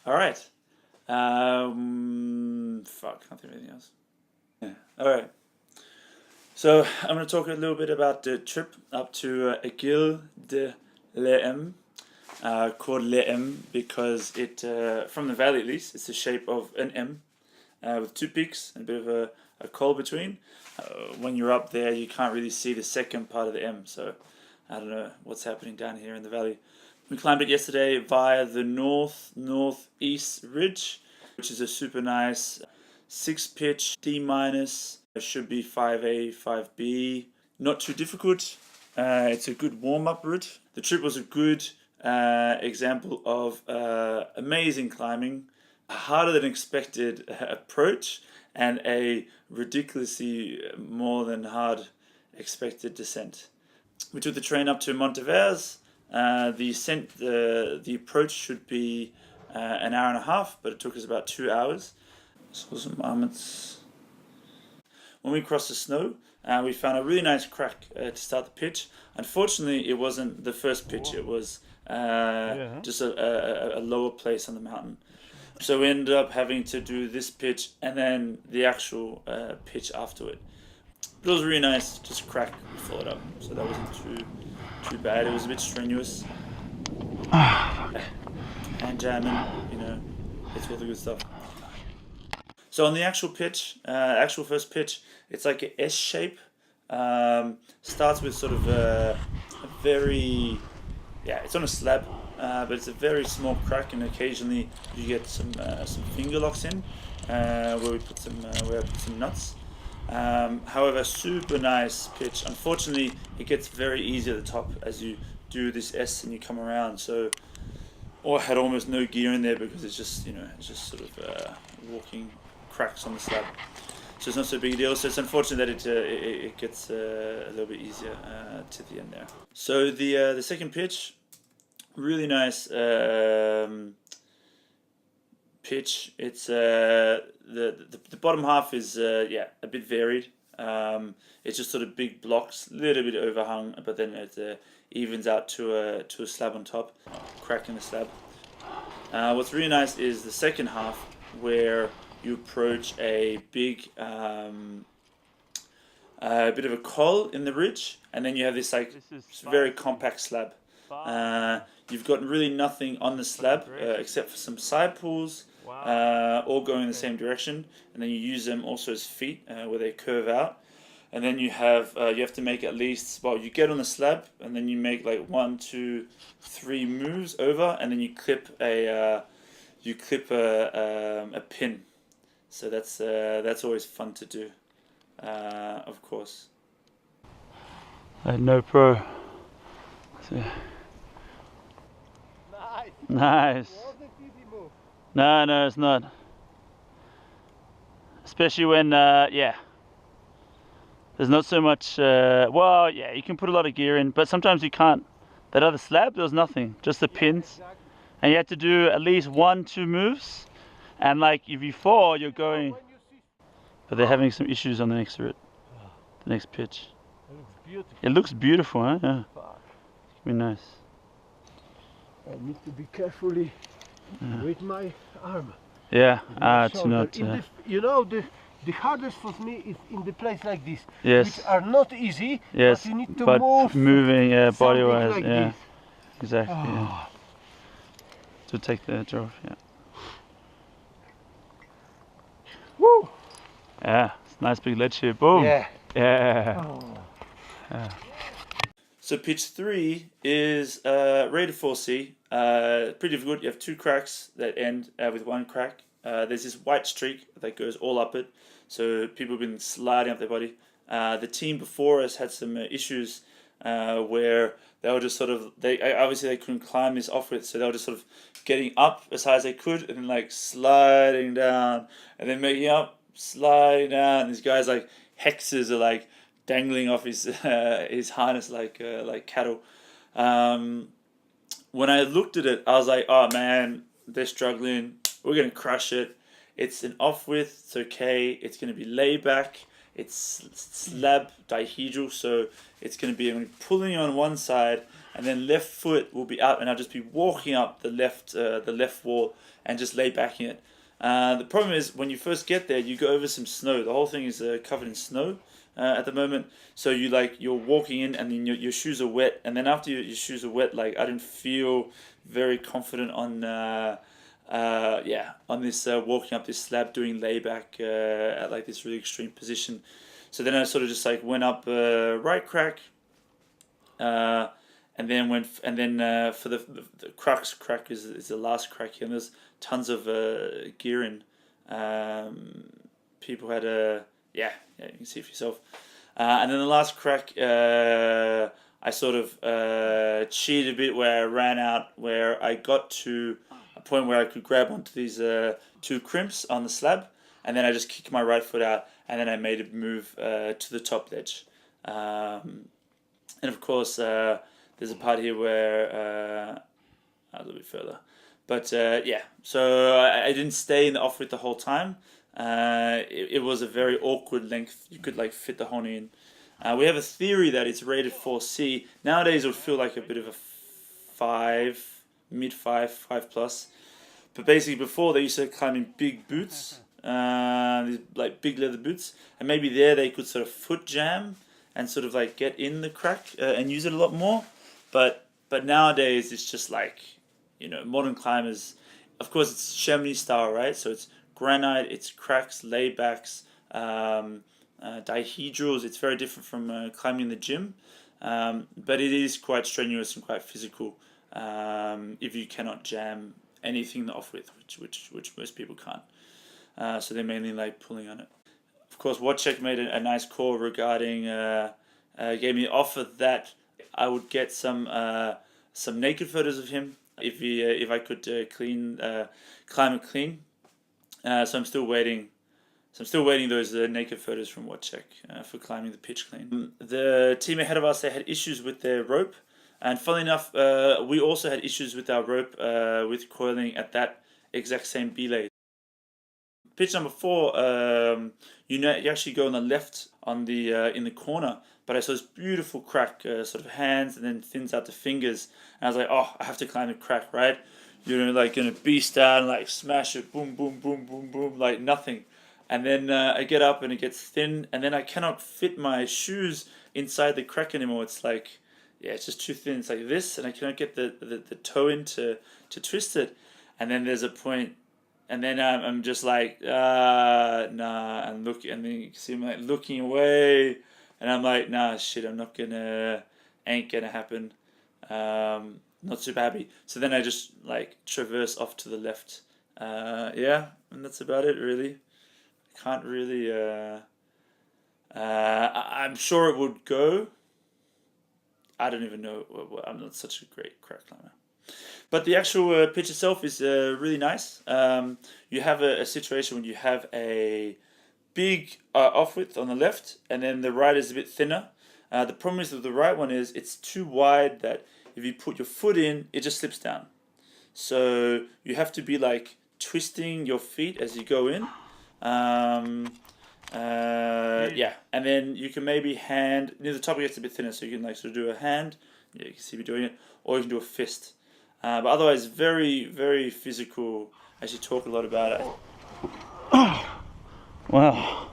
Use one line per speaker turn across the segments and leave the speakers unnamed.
All right. Fuck, can't think of anything else. Yeah. All right. So I'm going to talk a little bit about the trip up to Aiguille de l'Em, called l'Em because it, from the valley at least, it's the shape of an M with two peaks and a bit of a col between. When you're up there, you can't really see the second part of the M, so I don't know what's happening down here in the valley. We climbed it yesterday via the northeast ridge, which is a super nice 6-pitch D minus. It should be 5A, 5B. Not too difficult. It's a good warm-up route. The trip was a good example of amazing climbing, a harder than expected approach, and a ridiculously more than hard expected descent. We took the train up to Montevers. The approach should be an hour and a half, but it took us about 2 hours. Saw some marmots. When we crossed the snow, we found a really nice crack to start the pitch. Unfortunately, it wasn't the first pitch. It was just a lower place on the mountain. So we ended up having to do this pitch and then the actual pitch after it. But it was really nice, just a crack, we followed up. So that wasn't too bad. It was a bit strenuous. And jamming, it's all the good stuff. So on the actual pitch, actual first pitch, it's like an S shape. Starts with sort of a very, it's on a slab, but it's a very small crack, and occasionally you get some finger locks in, where I put some nuts. However, super nice pitch. Unfortunately, it gets very easy at the top as you do this S and you come around. So, I had almost no gear in there because it's just sort of walking cracks on the slab. So it's not so big a deal. So it's unfortunate that it gets a little bit easier to the end there. So the second pitch, really nice pitch. It's the bottom half is a bit varied. It's just sort of big blocks, a little bit overhung, but then it evens out to a slab on top, crack in the slab. What's really nice is the second half, where you approach a big bit of a col in the ridge, and then you have this very compact slab. You've got really nothing on the slab except for some side pulls, all going in the same direction, and then you use them also as feet where they curve out. And then you have to make at least, you get on the slab and then you make like 1, 2, 3 moves over, and then you clip a pin. So that's always fun to do, of course.
No pro. Nice. No, it's not. Especially when, there's not so much, you can put a lot of gear in, but sometimes you can't. That other slab, there was nothing, just the pins. And you have to do at least 1, 2 moves. And like, if you fall, you're going. But they're having some issues on the next route, the next pitch. It looks beautiful, huh? Yeah. It's gonna be nice.
I need to be carefully with my arm.
Yeah, to not.
The hardest for me is in the place like this,
yes.
which are not easy.
Yes,
but you need to
but
move.
Moving, body-wise,
like
yeah,
this.
exactly. Yeah. To take the edge off, yeah.
Woo!
Yeah, it's a nice big ledge here. Boom. Yeah.
Yeah. So pitch 3 is rated 4C. Pretty difficult. You have 2 cracks that end with 1 crack. There's this white streak that goes all up it. So people have been sliding up their body. The team before us had some issues where they were just sort of, obviously they couldn't climb this off width, so they were just sort of getting up as high as they could and then like sliding down and then making up, sliding down. These guys like hexes are like dangling off his harness like cattle. When I looked at it, I was like, oh man, they're struggling. We're gonna crush it. It's an off width. It's okay. It's gonna be layback. It's slab dihedral, so it's gonna be pulling on one side and then left foot will be out, and I'll just be walking up the left wall and just lay back in it. The problem is when you first get there, you go over some snow. The whole thing is covered in snow at the moment. So you're walking in, and then your shoes are wet. And then after your shoes are wet, like I didn't feel very confident on on this walking up this slab doing layback at like this really extreme position. So then I sort of just like went up right crack, and then for the Crux crack is the last crack here, and there's tons of gear in. People had you can see for yourself. And then the last crack, I sort of cheated a bit where I ran out, where I got to a point where I could grab onto these two crimps on the slab, and then I just kicked my right foot out, and then I made a move to the top ledge. And of course, there's a part here where a little bit further. But so I didn't stay in the off-width the whole time. It was a very awkward length. You could like fit the honey in. We have a theory that it's rated 4C. Nowadays it would feel like a bit of a 5, mid 5 plus. But basically before they used to climb in big boots, these like big leather boots, and maybe there they could sort of foot jam and sort of like get in the crack and use it a lot more. But nowadays it's just like, modern climbers, of course it's Chamonix style, right? So it's granite, it's cracks, laybacks, dihedrals. It's very different from climbing in the gym, but it is quite strenuous and quite physical if you cannot jam anything in the off-width, which most people can't. So they're mainly like pulling on it. Of course, Wojciech made a nice call regarding, gave me the offer that I would get some naked photos of him if I could climb it clean. So I'm still waiting. Those naked photos from Wojciech for climbing the pitch clean. The team ahead of us, they had issues with their rope, and funnily enough, we also had issues with our rope with coiling at that exact same belay. Pitch number 4, you actually go on the left on the in the corner, but I saw this beautiful crack, sort of hands, and then thins out to fingers, and I was like, oh, I have to climb the crack, right? Like gonna beast down, like smash it, boom, boom, boom, boom, boom, like nothing. And then I get up and it gets thin, and then I cannot fit my shoes inside the crack anymore. It's like, it's just too thin. It's like this, and I cannot get the toe in to twist it. And then there's a point, and then I'm just like, nah, and look, and then you can see I'm like looking away, and I'm like, nah, shit, ain't gonna happen. Not super happy. So then I just like traverse off to the left. And that's about it really. Can't really. I'm sure it would go. I don't even know. I'm not such a great crack climber. But the actual pitch itself is really nice. You have a situation when you have a big off-width on the left, and then the right is a bit thinner. The problem is with the right one is it's too wide that if you put your foot in, it just slips down. So you have to be like twisting your feet as you go in. And then you can maybe hand near the top. It gets a bit thinner, so you can like sort of do a hand. Yeah, you can see me doing it, or you can do a fist. But otherwise, very, very physical. I should talk a lot about it.
Oh, wow.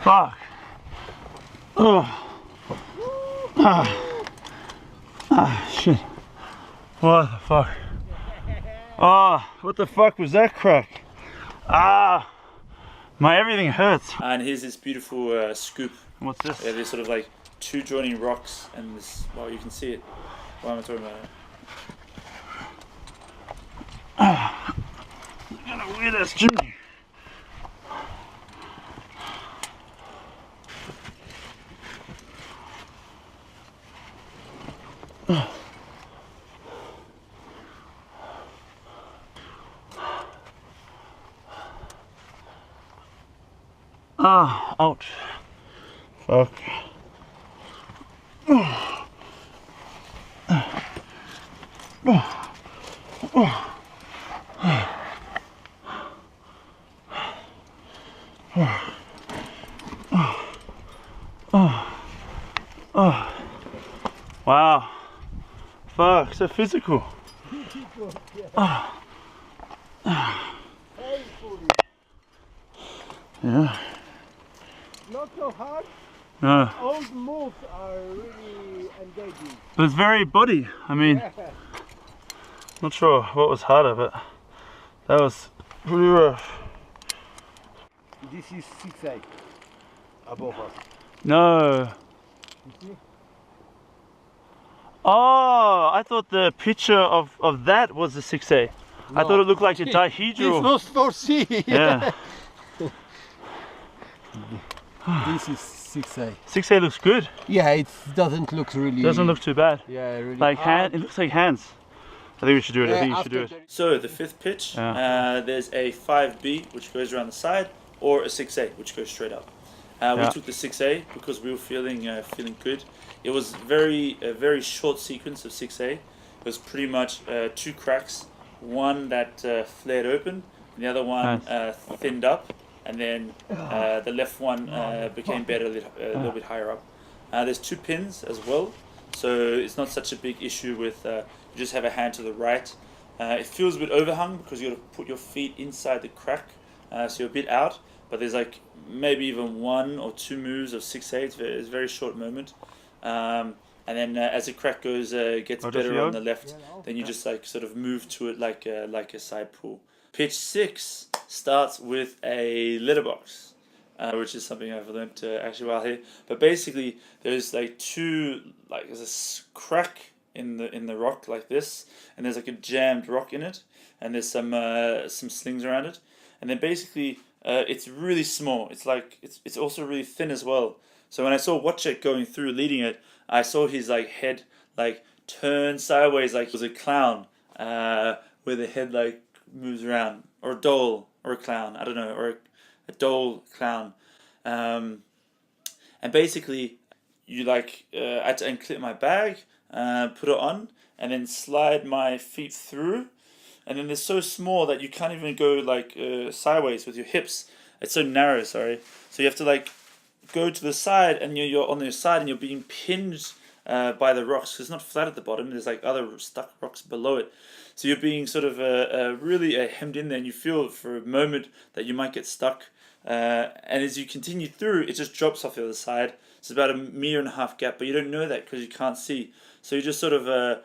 Fuck. Shit. What the fuck? What the fuck was that crack? My everything hurts.
And here's this beautiful scoop.
What's this?
Yeah, there's sort of like two joining rocks, and this. Well, you can see it. Why am I talking about it?
You're gonna weird ass chimney. Ouch. Fuck. Wow. Fuck, so physical.
Painfully.
Yeah.
Not so hard.
No.
All the moves are really engaging.
But it's very body. I mean, not sure what was harder, but that was pretty rough.
This is 6A above us.
No.
You see?
Oh, I thought the picture of that was the 6A. I thought it looked like a
This
dihedral.
was for C.
Yeah.
This is 6A.
6A looks good.
Yeah, it doesn't look really.
Doesn't look too bad.
Yeah, really.
Like hand, it looks like hands. I think we should do it. I think you should do it.
So the fifth pitch, there's a 5B which goes around the side, or a 6A which goes straight up. We took the 6A because we were feeling good. It was a very short sequence of 6A. It was pretty much 2 cracks, one that flared open, and the other one thinned up, and then the left one became better a little bit higher up. There's 2 pins as well, so it's not such a big issue with you just have a hand to the right. It feels a bit overhung because you got to put your feet inside the crack, so you're a bit out, but there's like maybe even 1 or 2 moves of 6A. It's a very short moment. And then as the crack gets better on the left, then you just like sort of move to it like a side pull. Pitch 6 starts with a letterbox, which is something I've learned actually while here. But basically, there's like there's a crack in the rock like this, and there's like a jammed rock in it, and there's some slings around it, and then basically it's really small. It's also really thin as well. So when I saw Watchek going through leading it, I saw his like head like turn sideways like it was a clown, where the head like moves around, or a doll, or a clown, I don't know, or a doll clown, and basically you like I had to unclip my bag, put it on, and then slide my feet through, and then they're so small that you can't even go like sideways with your hips. It's so narrow, sorry. So you have to like go to the side, and you're on the side, and you're being pinned by the rocks, because it's not flat at the bottom. There's like other stuck rocks below it. So you're being sort of really hemmed in there, and you feel for a moment that you might get stuck. And as you continue through, it just drops off the other side. It's about a 1.5 meter gap, but you don't know that because you can't see. So you're just sort of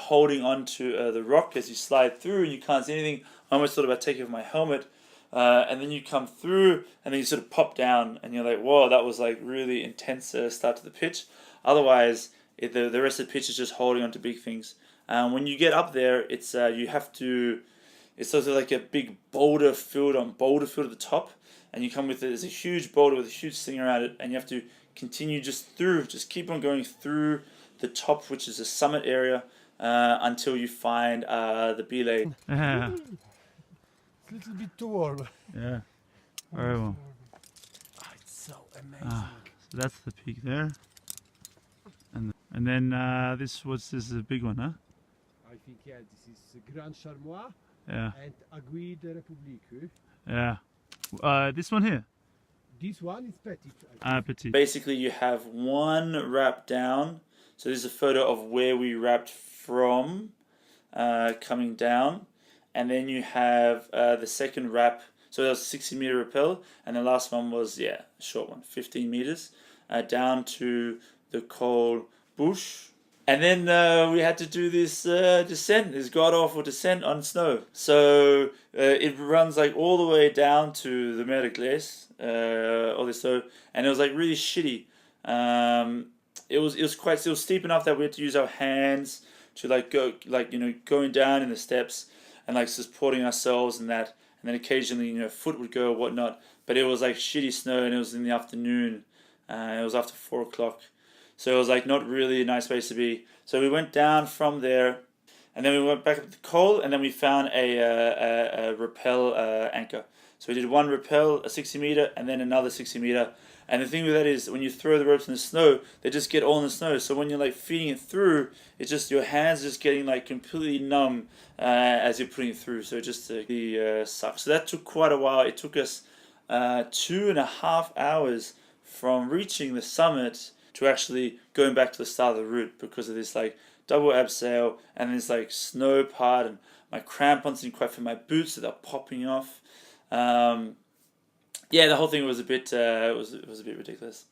holding on to the rock as you slide through, and you can't see anything. I almost thought about taking off my helmet. And then you come through, and then you sort of pop down, and you're like, whoa, that was like really intense start to the pitch. Otherwise, the rest of the pitch is just holding on to big things. When you get up there, it's sort of like a big boulder field at the top, and you come with there's a huge boulder with a huge sling around it, and you have to continue just keep on going through the top, which is a summit area, until you find the belay.
It's a little bit too warm.
Yeah, very well.
Oh, it's so amazing.
So that's the peak there, and then this is a big one, huh?
I think this is Grand Charmois
Yeah.
and Aiguille de République.
Yeah. This one here.
This one is petit.
Petit.
Basically, you have one wrap down. So this is a photo of where we wrapped from, coming down. And then you have the second wrap. So that was a 60 meter rappel. And the last one was, a short one, 15 meters, down to the Col Bouche. And then we had to do this descent, this god-awful descent on snow. So it runs like all the way down to the Mer de Glace, and it was like really shitty. It was steep enough that we had to use our hands to like go, like, going down in the steps and like supporting ourselves and that. And then occasionally, foot would go or whatnot. But it was like shitty snow, and it was in the afternoon. It was after 4 o'clock. So it was like not really a nice place to be. So we went down from there, and then we went back up to the coal, and then we found a rappel anchor. So we did one rappel, a 60 meter, and then another 60 meter. And the thing with that is, when you throw the ropes in the snow, they just get all in the snow. So when you're like feeding it through, it's just your hands just getting like completely numb as you're putting it through. So it just sucks. So that took quite a while. It took us 2.5 hours from reaching the summit to actually going back to the start of the route because of this like double abseil and this like snow part, and my crampons didn't quite fit my boots, so they're popping off. Yeah, the whole thing was a bit it was a bit ridiculous.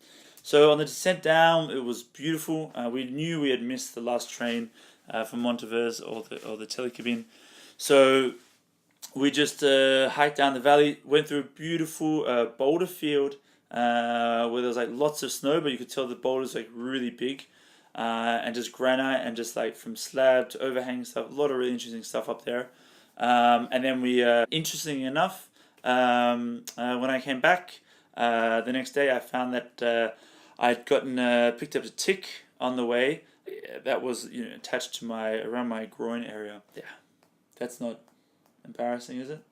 So on the descent down, it was beautiful. We knew we had missed the last train from Montevers or the telecabine, so we just hiked down the valley, went through a beautiful boulder field where there was like lots of snow, but you could tell the boulders like really big, and just granite and just like from slab to overhang stuff. A lot of really interesting stuff up there. And then we, interestingly enough, when I came back the next day, I found that I'd gotten picked up a tick on the way that was attached to around my groin area. Yeah, that's not embarrassing, is it?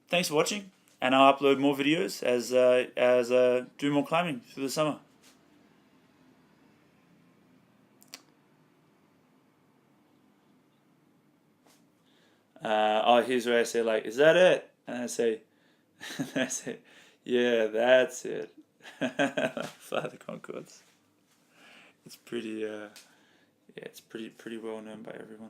Thanks for watching, and I'll upload more videos as do more climbing through the summer. Here's where I say like, is that it? And I say, yeah, that's it. Fly the Concords. It's pretty, yeah, it's pretty well known by everyone.